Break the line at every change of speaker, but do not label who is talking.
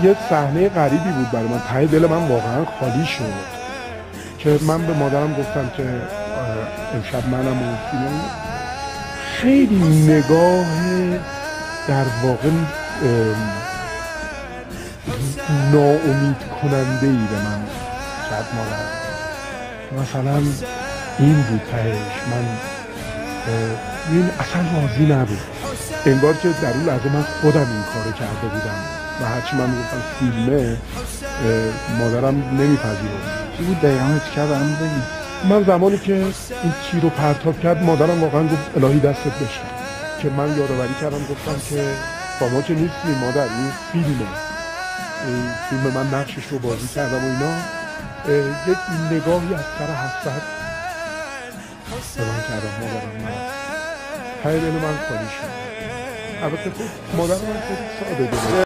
یه صحنه غریبی بود برای من، ته دل من واقعا خالی شد که من به مادرم گفتم که امشب منم و فیلم خیلی نگاه در واقع ناامید کننده ای به من کرد مادرم. مثلا این بود تهش، من این اصلا راضی نبود، انگار که در اون لحظه من خودم این کارو کرده بودم و هرچی من میگفتم فیلمه مادرم نمیپذیرفت.
چی بود دقیقا چی کرد برام بگی؟
من زمانی که این تیر رو پرتاب کرد مادرم واقعا گفت الهی دستت بشکن، که من یادآوری کردم گفتم که با ما که نیستیم مادر، این فیلمه، این فیلم من نقشش رو بازی کردم و اینا. یک نگاهی از سر حسرت به من کردم مادرم، من ته دل من خالی شد. البته خب مادرم من خیلی ساده داره.